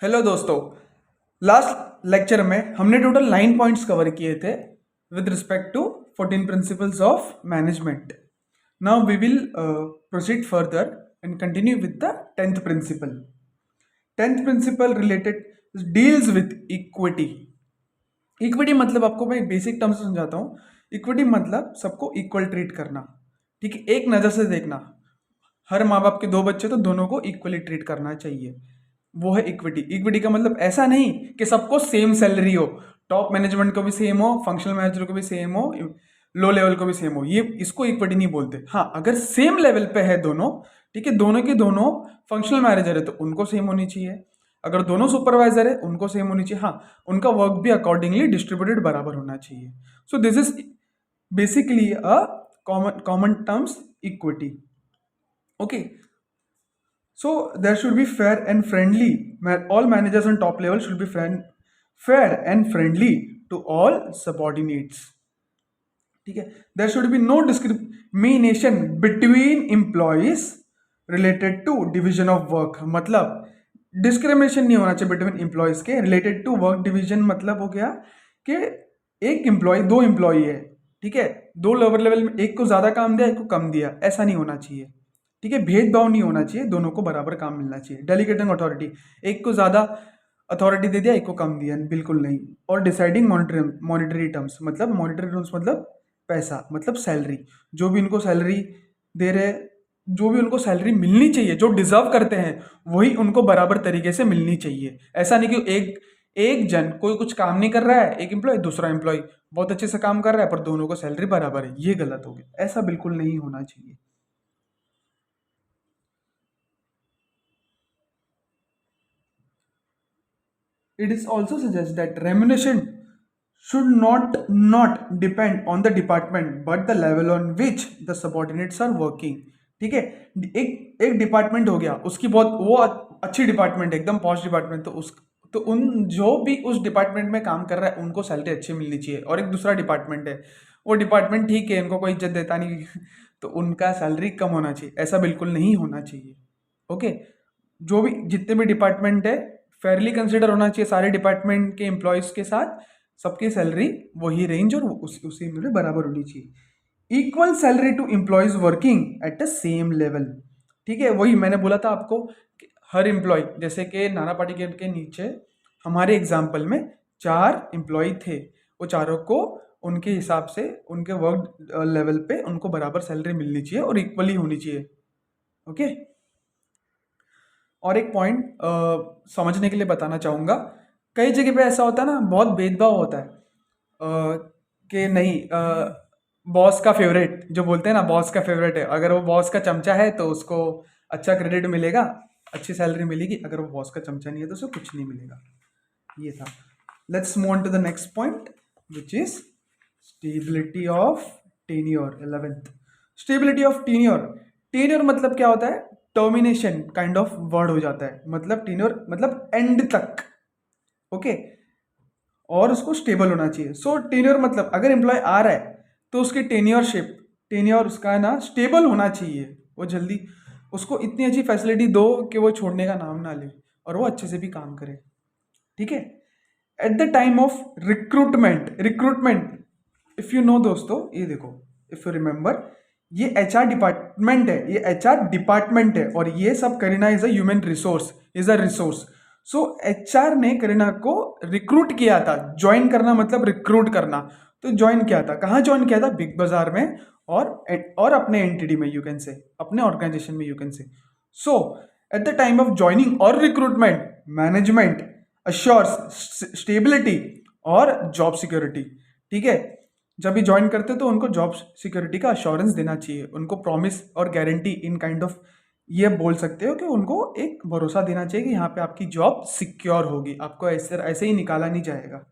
Hello दोस्तों। Last lecture में हमने टोटल 9 पॉइंट्स कवर किए थे with respect to 14 principles of management. Now we will proceed further and continue with the 10th principle. 10th principle related deals with equity. Equity मतलब आपको मैं basic terms समझाता हूँ। Equity मतलब सबको इक्वल ट्रीट करना, ठीक है, एक नज़र से देखना। हर माँ बाप के दो बच्चे तो दोनों को इक्वली ट्रीट करना चाहिए, वो है इक्विटी। इक्विटी का मतलब ऐसा नहीं कि सबको सेम सैलरी हो, टॉप मैनेजमेंट को भी सेम हो, फंक्शनल मैनेजर को भी सेम हो, लो लेवल को भी सेम हो, ये इसको इक्विटी नहीं बोलते। हाँ, अगर सेम लेवल पे है दोनों, ठीक है, दोनों के दोनों फंक्शनल मैनेजर है तो उनको सेम होनी चाहिए। अगर दोनों सुपरवाइजर है उनको सेम होनी चाहिए। हाँ, उनका वर्क भी अकॉर्डिंगली डिस्ट्रीब्यूटेड बराबर होना चाहिए। So this is basically a common terms equity. Okay, so there should be fair and friendly. All managers on top level should be fair and friendly to all subordinates. ठीक है, there should be no discrimination between employees related to division of work. मतलब discrimination नहीं होना चाहिए between employees के related to work division. मतलब हो गया कि एक एम्प्लॉय, दो एम्प्लॉय है, ठीक है, दो लोअर लेवल में एक को ज्यादा काम दिया एक को कम दिया, ऐसा नहीं होना चाहिए। ठीक है, भेदभाव नहीं होना चाहिए, दोनों को बराबर काम मिलना चाहिए। डेलीगेटिंग अथॉरिटी, एक को ज्यादा अथॉरिटी दे दिया एक को कम दिया, बिल्कुल नहीं। और डिसाइडिंग मॉनिटरी टर्म्स, मतलब मॉनिटरी टर्म्स मतलब पैसा, मतलब सैलरी। जो भी उनको सैलरी दे रहे, जो भी उनको सैलरी मिलनी चाहिए, जो डिजर्व करते हैं, वही उनको बराबर तरीके से मिलनी चाहिए। ऐसा नहीं कि एक एक जन कोई कुछ काम नहीं कर रहा है, एक एम्प्लॉय, दूसरा एम्प्लॉय बहुत अच्छे से काम कर रहा है पर दोनों को सैलरी बराबर है, ये गलत हो गया। ऐसा बिल्कुल नहीं होना चाहिए। It is also suggests that remuneration should not depend on the department but the level on which the subordinates are working। ठीक है, एक एक डिपार्टमेंट हो गया, उसकी बहुत वो अच्छी डिपार्टमेंट है, एकदम पॉश डिपार्टमेंट, तो उस तो उन जो भी उस डिपार्टमेंट में काम कर रहा है उनको सैलरी अच्छी मिलनी चाहिए। और एक दूसरा डिपार्टमेंट है, वो डिपार्टमेंट ठीक है, उनको कोई इज्जत देता नहीं तो उनका सैलरी कम होना चाहिए, ऐसा बिल्कुल नहीं होना चाहिए। ओके, जो भी जितने भी डिपार्टमेंट है फेयरली कंसिडर होना चाहिए सारे डिपार्टमेंट के एम्प्लॉयज के साथ, सबकी सैलरी वही रेंज और उसी में बराबर होनी चाहिए। Equal salary to employees working at the same level. ठीक है, वही मैंने बोला था आपको कि हर एम्प्लॉय, जैसे कि नाना पाटेकर के नीचे हमारे एग्जाम्पल में 4 एम्प्लॉय थे, वो चारों को उनके हिसाब से उनके वर्क लेवल पे उनको बराबर सैलरी मिलनी चाहिए और इक्वली होनी चाहिए। ओके, और एक पॉइंट समझने के लिए बताना चाहूँगा। कई जगह पे ऐसा होता है ना, बहुत भेदभाव होता है कि नहीं, बॉस का फेवरेट जो बोलते हैं ना, बॉस का फेवरेट है, अगर वो बॉस का चमचा है तो उसको अच्छा क्रेडिट मिलेगा, अच्छी सैलरी मिलेगी, अगर वो बॉस का चमचा नहीं है तो उसे कुछ नहीं मिलेगा। ये था। Let's move on to the next point which is stability of tenure. 11th, stability of tenure. Tenure मतलब क्या होता है? टर्मिनेशन काइंड ऑफ वर्ड हो जाता है। मतलब टेन्योर मतलब एंड तक। ओके, और उसको स्टेबल होना चाहिए। सो टेन्योर मतलब अगर एम्प्लॉय आ रहा है तो उसकी टेन्योरशिप, टेन्योर उसका है ना, स्टेबल होना चाहिए। वो जल्दी, उसको इतनी अच्छी फैसिलिटी दो कि वो छोड़ने का नाम ना ले और वो अच्छे से भी काम करे। ठीक है, at the time of recruitment, recruitment if you know दोस्तों, ये देखो, इफ यू रिमेंबर, ये एचआर डिपार्टमेंट है, ये एचआर डिपार्टमेंट है और ये सब Kareena is a human resource, is a resource. So HR ने करीना को रिक्रूट किया था। ज्वाइन करना मतलब रिक्रूट करना। तो ज्वाइन किया था, कहाँ ज्वाइन किया था? बिग बाजार में और अपने एंटिटी में, यू कैन से अपने ऑर्गेनाइजेशन में, you can say. So at the time of joining और रिक्रूटमेंट, मैनेजमेंट अश्योर्स स्टेबिलिटी और जॉब सिक्योरिटी। ठीक है, जब भी ज्वाइन करते तो उनको जॉब सिक्योरिटी का अश्योरेंस देना चाहिए, उनको प्रॉमिस और गारंटी इन काइंड ऑफ, ये बोल सकते हो कि उनको एक भरोसा देना चाहिए कि यहाँ पे आपकी जॉब सिक्योर होगी, आपको ऐसे ऐसे ही निकाला नहीं जाएगा।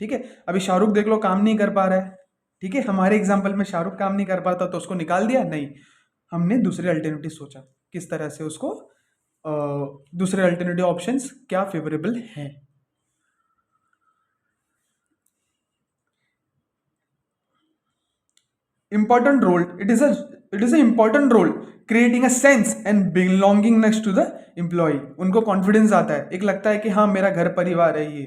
ठीक है, अभी शाहरुख देख लो, काम नहीं कर पा रहा है। ठीक है, हमारे एग्जाम्पल में शाहरुख काम नहीं कर पाता तो उसको निकाल दिया? नहीं, हमने दूसरे अल्टरनेटिव सोचा किस तरह से उसको दूसरे अल्टरनेटिव ऑप्शंस क्या फेवरेबल हैं। Important role, it is a important role creating a sense and belongingness to the employee. उनको कॉन्फिडेंस आता है, एक लगता है कि हाँ मेरा घर परिवार है ये,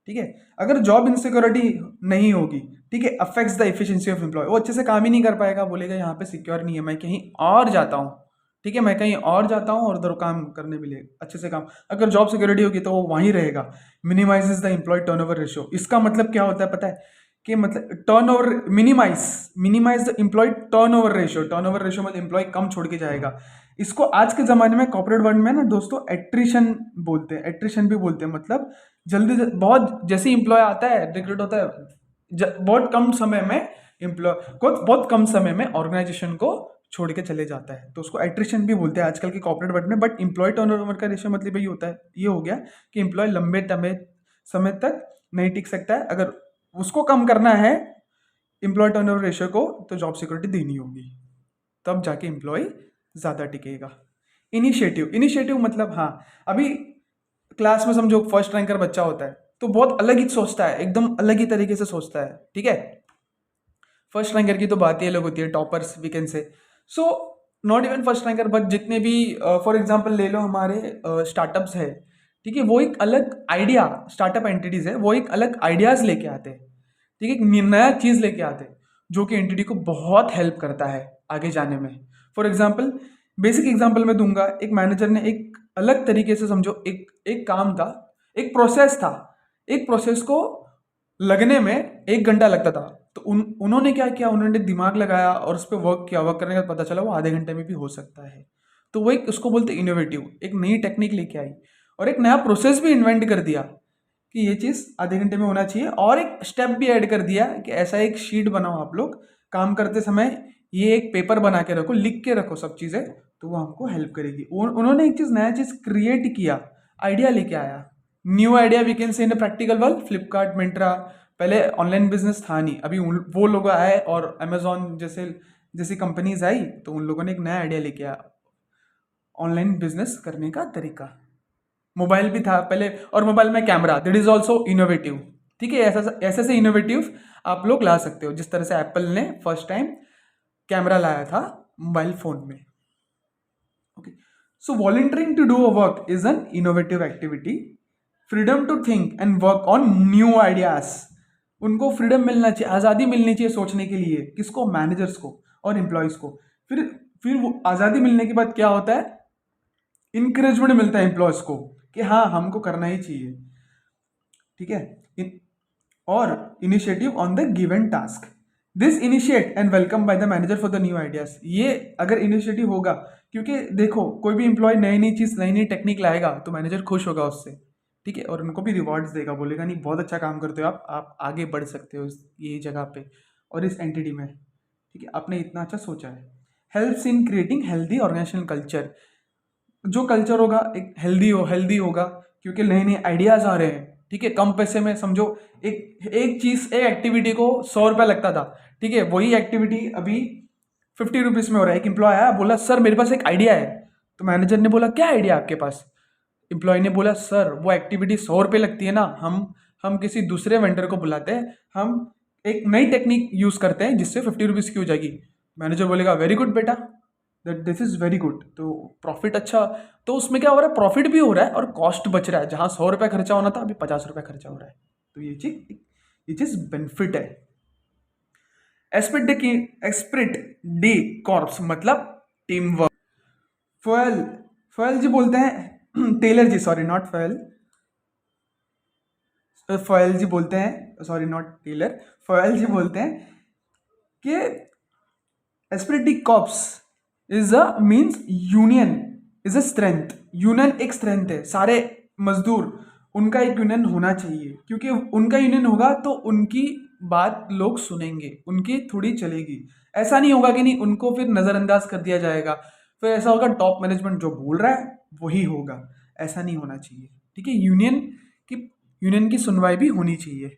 ठीक है। अगर जॉब इनसिक्योरिटी नहीं होगी, ठीक है, affects the efficiency of employee, वो अच्छे से काम ही नहीं कर पाएगा, बोलेगा यहाँ पे सिक्योर नहीं है, मैं कहीं और जाता हूँ, ठीक है, मैं कहीं और जाता हूँ और उधर काम करने मिले अच्छे से काम। अगर जॉब सिक्योरिटी होगी तो वो वहीं रहेगा। Minimises the employee turnover ratio, इसका मतलब क्या होता है पता है, कि मतलब turnover minimise minimise the employee turnover ratio. Turnover ratio मतलब एम्प्लॉय कम छोड़ के जाएगा। इसको आज के ज़माने में कॉर्पोरेट वर्ल्ड में ना दोस्तों एट्रिशन बोलते हैं, एट्रिशन भी बोलते हैं। मतलब बहुत जैसे एम्प्लॉय आता है, रिक्रूट होता है, बहुत कम समय में एम्प्लॉय को, बहुत कम समय में ऑर्गेनाइजेशन को छोड़ के चले जाता है, तो उसको एट्रिशन भी बोलते हैं आजकल के कॉर्पोरेट वर्ल्ड में। बट एम्प्लॉय टर्नओवर का रेशियो मतलब यही होता है, ये हो गया कि एम्प्लॉय लंबे समय तक नहीं टिक सकता है। अगर उसको कम करना है एम्प्लॉय टर्नओवर रेशियो को, तो जॉब सिक्योरिटी देनी होगी, तब जाके एम्प्लॉय ज़्यादा टिकेगा। इनिशिएटिव मतलब हाँ, अभी क्लास में समझो फर्स्ट रैंकर बच्चा होता है तो बहुत अलग ही सोचता है, एकदम अलग ही तरीके से सोचता है, ठीक है। फर्स्ट रैंकर की तो बात ही अलग होती है, toppers we can say. So not even first ranker, but जितने भी फॉर एग्जांपल ले लो हमारे स्टार्टअप्स है, ठीक है, वो एक अलग आइडिया, स्टार्टअप एंटिटीज है, वो एक अलग आइडियाज लेके आते हैं, ठीक है, एक नया चीज़ लेके आते हैं जो कि एंटिटी को बहुत हेल्प करता है आगे जाने में। फॉर एग्जाम्पल, बेसिक एग्जाम्पल मैं दूंगा, एक मैनेजर ने एक अलग तरीके से समझो, एक एक काम था, एक प्रोसेस था, एक प्रोसेस को लगने में 1 घंटा लगता था, तो उन्होंने क्या किया, उन्होंने दिमाग लगाया और उस पर वर्क किया, वर्क करने का पता चला वो आधे घंटे में भी हो सकता है। तो वो एक, उसको बोलते इनोवेटिव, एक नई टेक्निक लेके आई और एक नया प्रोसेस भी इन्वेंट कर दिया कि ये चीज़ आधे घंटे में होना चाहिए, और एक स्टेप भी ऐड कर दिया कि ऐसा एक शीट बनाओ आप लोग काम करते समय, ये एक पेपर बना के रखो, लिख के रखो सब चीज़ें, तो वो हमको हेल्प करेगी। उन्होंने एक चीज़, नया चीज़ क्रिएट किया, आइडिया लेके आया, new idea we can say in practical world. Flipkart, Myntra, पहले ऑनलाइन बिजनेस था नहीं, अभी वो लोग आए और अमेजोन जैसे जैसी कंपनीज आई, तो उन लोगों ने एक नया आइडिया लेके आया, ऑनलाइन बिजनेस करने का तरीका। मोबाइल भी था पहले, और मोबाइल में camera, that is also innovative, ठीक है। ऐसा ऐसे से इनोवेटिव आप लोग ला सकते हो, जिस तरह से एप्पल ने फर्स्ट टाइम कैमरा लाया था मोबाइल फोन में। Okay, so volunteering to do a work is an innovative activity. Freedom to think and work on new ideas, उनको फ्रीडम मिलना चाहिए, आज़ादी मिलनी चाहिए सोचने के लिए, किसको, मैनेजर्स को और एम्प्लॉयज़ को। फिर वो आज़ादी मिलने के बाद क्या होता है, इंकरेजमेंट मिलता है एम्प्लॉयज़ को कि हाँ हमको करना ही चाहिए, ठीक है। और initiative on the given task, this initiate and welcome by the manager for the new ideas. ये अगर इनिशिएटिव होगा, क्योंकि देखो कोई भी एम्प्लॉय नई नई चीज़, नई नई टेक्निक लाएगा तो मैनेजर खुश होगा उससे, ठीक है, और उनको भी रिवॉर्ड्स देगा, बोलेगा नहीं बहुत अच्छा काम करते हो आप आगे बढ़ सकते हो ये जगह पे और इस एंटिटी में, ठीक है, आपने इतना अच्छा सोचा है। Helps in creating healthy organisational culture, जो कल्चर होगा एक हेल्दी होगा, क्योंकि नए नए आइडियाज आ रहे हैं, ठीक है। कम पैसे में समझो, एक चीज़, एक एक्टिविटी को 100 रुपये लगता था, ठीक है, वही एक्टिविटी अभी 50 रुपीज़ में हो रहा है। एक एम्प्लॉय आया, बोला सर मेरे पास एक आइडिया है, तो मैनेजर ने बोला क्या आइडिया आपके पास, एम्प्लॉय ने बोला सर वो एक्टिविटी 100 रुपये लगती है ना, हम किसी दूसरे वेंडर को बुलाते हैं, हम एक नई टेक्निक यूज़ करते हैं जिससे 50 रुपीज़ की हो जाएगी। मैनेजर बोलेगा वेरी गुड बेटा, that this is very good, तो प्रॉफिट अच्छा, तो उसमें क्या हो रहा है, प्रॉफिट भी हो रहा है और कॉस्ट बच रहा है, जहाँ 100 रुपये खर्चा होना था अभी 50 रुपये खर्चा हो रहा है, तो ये चीज़ बेनिफिट है। एक्सप्रिट डी कॉर्प्स मतलब team work. Fayol Fayol ji बोलते हैं Taylor ji, sorry not Fayol, Fayol ji बोलते हैं, sorry not Taylor, Fayol ji बोलते हैं कि esprit de corps is a means union is a strength. Union एक स्ट्रेंथ है, सारे मजदूर उनका एक यूनियन होना चाहिए, क्योंकि उनका यूनियन होगा तो उनकी बात लोग सुनेंगे, उनकी थोड़ी चलेगी। ऐसा नहीं होगा कि नहीं, उनको फिर नज़रअंदाज कर दिया जाएगा, फिर ऐसा होगा टॉप मैनेजमेंट जो बोल रहा है वही होगा, ऐसा नहीं होना चाहिए, ठीक है। यूनियन की सुनवाई भी होनी चाहिए।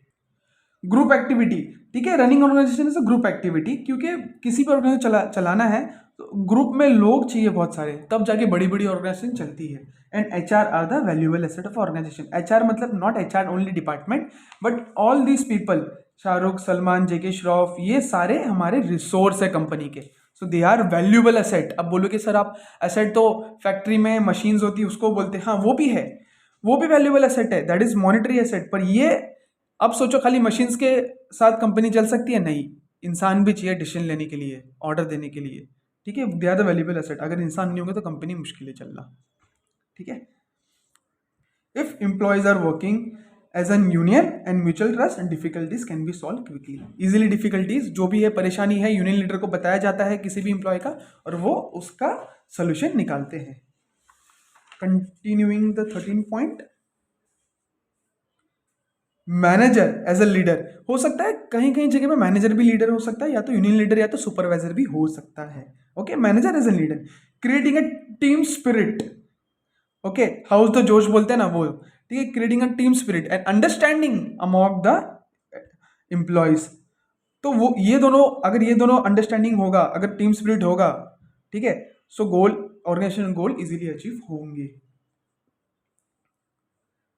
ग्रुप एक्टिविटी, ठीक है, running organisation is a group activity, क्योंकि किसी भी ऑर्गेनाइजेशन चलाना है तो ग्रुप में लोग चाहिए बहुत सारे, तब जाके बड़ी बड़ी ऑर्गेनाइजेशन चलती है। And HR are the valuable asset of organisation. HR मतलब not HR only department, but all these people, Shahrukh, Salman, JK Shroff, ये सारे हमारे रिसोर्स है कंपनी के। So they are valuable asset. अब बोलो कि सर आप एसेट तो फैक्ट्री में मशीन्स होती है उसको बोलते हैं, हाँ वो भी है, वो भी वैल्यूएबल एसेट है, दैट इज मॉनेटरी एसेट। पर ये अब सोचो खाली मशीन्स के साथ कंपनी चल सकती है? नहीं, इंसान भी चाहिए डिसीजन लेने के लिए, ऑर्डर देने के लिए, ठीक है, they are the valuable asset. अगर इंसान नहीं होंगे तो कंपनी मुश्किल है चलना, ठीक है। If employees are working as an union and mutual trust and difficulties can be solve quickly, easily. Difficulties जो भी है, परेशानी है, यूनियन लीडर को बताया जाता है किसी भी एम्प्लॉय का, और वो उसका सोल्यूशन निकालते हैं। Continuing the 13 point, manager as a leader हो सकता है, कहीं कहीं जगह पे मैनेजर भी लीडर हो सकता है, या तो यूनियन लीडर या तो सुपरवाइजर भी हो सकता है। Okay, manager as a leader, creating a team spirit. Okay, how's the josh बोलते हैं ना वो, ठीक है, creating a team spirit and understanding among the employees. तो वो ये दोनों, अगर ये दोनों अंडरस्टैंडिंग होगा, अगर टीम स्पिरिट होगा, ठीक है, सो गोल, ऑर्गेनाइजेशन गोल इजीली अचीव होंगे,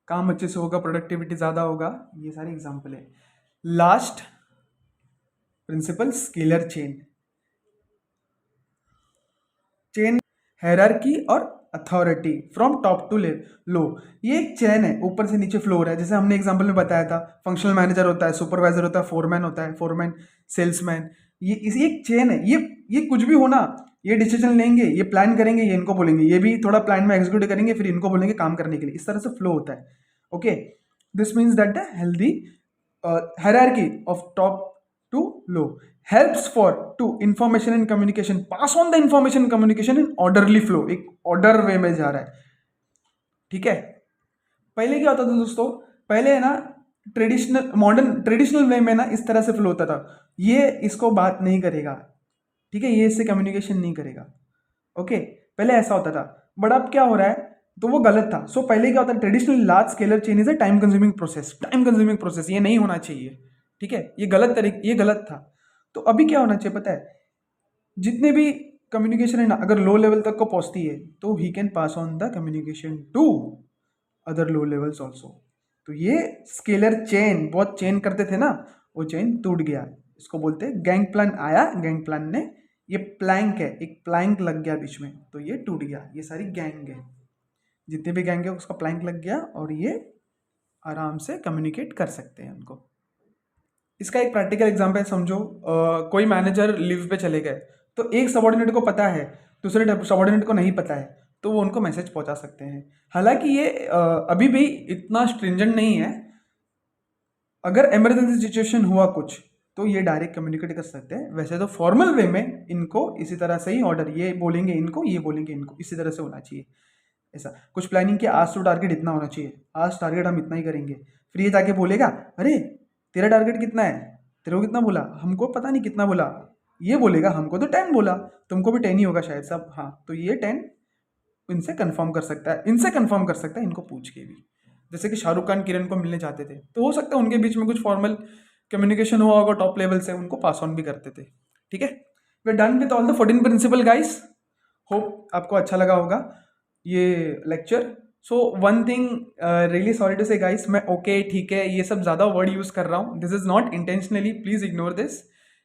काम अच्छे से होगा, प्रोडक्टिविटी ज़्यादा होगा। ये सारे एग्जाम्पल है। Last principle, scalar chain. Chain hierarchy और authority from top to low. ये एक चेन है, ऊपर से नीचे फ्लो हो रहा है। जैसे हमने एग्जांपल में बताया था, फंक्शनल मैनेजर होता है, सुपरवाइजर होता है, फोरमैन होता है, फोरमैन सेल्समैन। ये इसी एक चेन है। ये कुछ भी होना, ये डिसीजन लेंगे, ये प्लान करेंगे, ये इनको बोलेंगे, ये भी थोड़ा प्लान में एग्जीक्यूट करेंगे, फिर इनको बोलेंगे काम करने के लिए। इस तरह से फ्लो होता है। Okay, this means that the healthy hierarchy of top to low helps for to information and communication, pass on the information and communication in orderly flow, एक ऑर्डर वे में जा रहा है, ठीक है। पहले क्या होता था दोस्तों, पहले है ना ट्रेडिशनल, मॉडर्न ट्रेडिशनल वे में ना इस तरह से फ्लो होता था, ये इसको बात नहीं करेगा, ठीक है, ये इससे कम्युनिकेशन नहीं करेगा। ओके, पहले ऐसा होता था, बट अब क्या हो रहा है, तो वो गलत था। सो पहले क्या होता है, traditional large scalar chain is a time consuming process, time consuming process, ये नहीं होना चाहिए, ठीक है, ये गलत तरीके, ये गलत था। तो अभी क्या होना चाहिए पता है, जितने भी कम्युनिकेशन है ना, अगर लो लेवल तक को पहुंचती है तो ही can pass on the communication to other low levels also. तो ये स्केलर चेन, बहुत चेन करते थे ना, वो चेन टूट गया। इसको बोलते हैं गैंग प्लान आया, गैंग प्लान ने, ये प्लैंक है, एक प्लैंक लग गया बीच में, तो ये टूट गया। ये सारी गैंग है, जितने भी गैंग है उसका प्लैंक लग गया, और ये आराम से कम्युनिकेट कर सकते हैं उनको। इसका एक प्रैक्टिकल एग्जांपल समझो, कोई मैनेजर लीव पे चले गए, तो एक सबॉर्डिनेट को पता है, दूसरे सबॉर्डिनेट को नहीं पता है, तो वो उनको मैसेज पहुंचा सकते हैं। हालांकि ये अभी भी इतना स्ट्रिंजेंट नहीं है। अगर इमरजेंसी सिचुएशन हुआ कुछ, तो ये डायरेक्ट कम्युनिकेट कर सकते हैं। वैसे तो फॉर्मल वे में इनको इसी तरह से ही ऑर्डर, ये बोलेंगे इनको, ये बोलेंगे इनको, इसी तरह से होना चाहिए। ऐसा कुछ प्लानिंग किया, आज तो टारगेट इतना होना चाहिए, आज टारगेट हम इतना ही करेंगे। फिर ये जाके बोलेगा, अरे तेरा टारगेट कितना है, तेरे को कितना बोला, हमको पता नहीं कितना बोला, ये बोलेगा हमको तो 10 बोला, तुमको भी 10 ही होगा शायद सब, हाँ तो ये 10 इनसे कंफर्म कर सकता है, इनसे कंफर्म कर सकता है, इनको पूछ के भी। जैसे कि शाहरुख खान किरण को मिलने जाते थे, तो हो सकता है उनके बीच में कुछ फॉर्मल कम्युनिकेशन हुआ होगा टॉप लेवल से, उनको पास ऑन भी करते थे, ठीक है। We done with all the 14 principle guys. Hope आपको अच्छा लगा होगा ये lecture. So one thing, really sorry to say guys, मैं ओके ठीक है ये सब ज़्यादा वर्ड यूज़ कर रहा हूँ, this is not intentionally, please ignore this.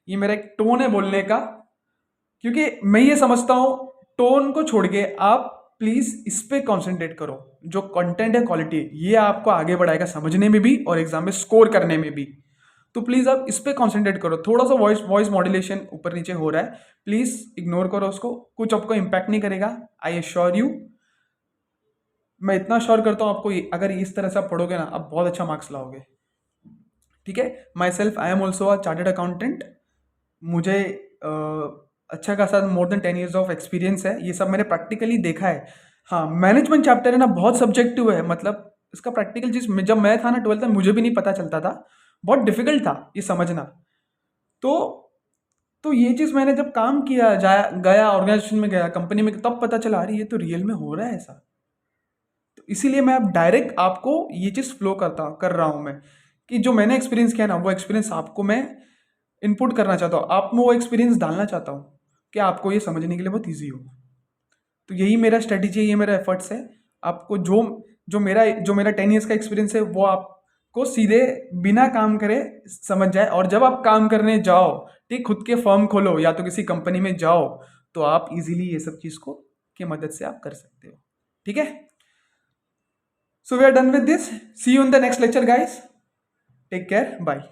ये मेरा एक टोन है बोलने का, क्योंकि मैं ये समझता हूँ टोन को छोड़ के आप प्लीज़ इस पे कॉन्सेंट्रेट करो, जो कंटेंट है, क्वालिटी, ये आपको आगे बढ़ाएगा समझने में भी और एग्जाम में स्कोर करने में भी। तो प्लीज़ आप इस पे कॉन्सेंट्रेट करो। थोड़ा सा वॉइस मॉड्यूलेशन ऊपर नीचे हो रहा है, प्लीज़ इग्नोर करो उसको, कुछ आपको इम्पैक्ट नहीं करेगा, आई एश्योर यू। मैं इतना श्योर करता हूँ आपको, अगर इस तरह से आप पढ़ोगे ना, आप बहुत अच्छा मार्क्स लाओगे, ठीक है। My self I am also a chartered accountant, मुझे अच्छा खासा more than 10 years of experience है, ये सब मैंने प्रैक्टिकली देखा है। हाँ, मैनेजमेंट चैप्टर है ना, बहुत सब्जेक्टिव है, मतलब इसका प्रैक्टिकल चीज़ जब मैं था ना 12th में, मुझे भी नहीं पता चलता था, बहुत डिफिकल्ट था ये समझना। तो ये चीज़ मैंने जब काम किया, जाया गया ऑर्गेनाइजेशन में, गया कंपनी में, तब पता चला अरे ये तो रियल में हो रहा है ऐसा। तो इसीलिए मैं अब डायरेक्ट आपको ये चीज़ फ्लो कर रहा हूँ मैं, कि जो मैंने एक्सपीरियंस किया ना, वो एक्सपीरियंस आपको मैं इनपुट करना चाहता हूँ, आप में वो एक्सपीरियंस डालना चाहता हूँ कि आपको ये समझने के लिए बहुत ईजी हो। तो यही मेरा स्ट्रेटेजी है, ये मेरा एफर्ट्स है। आपको जो जो मेरा 10 ईयर्स का एक्सपीरियंस है वो आपको को सीधे बिना काम करे समझ जाए, और जब आप काम करने जाओ, ठीक, खुद के फर्म खोलो या तो किसी कंपनी में जाओ, तो आप इजीली ये सब चीज़ को की मदद से आप कर सकते हो। ठीक है, so we are done with this, see you in the next lecture guys, take care, bye.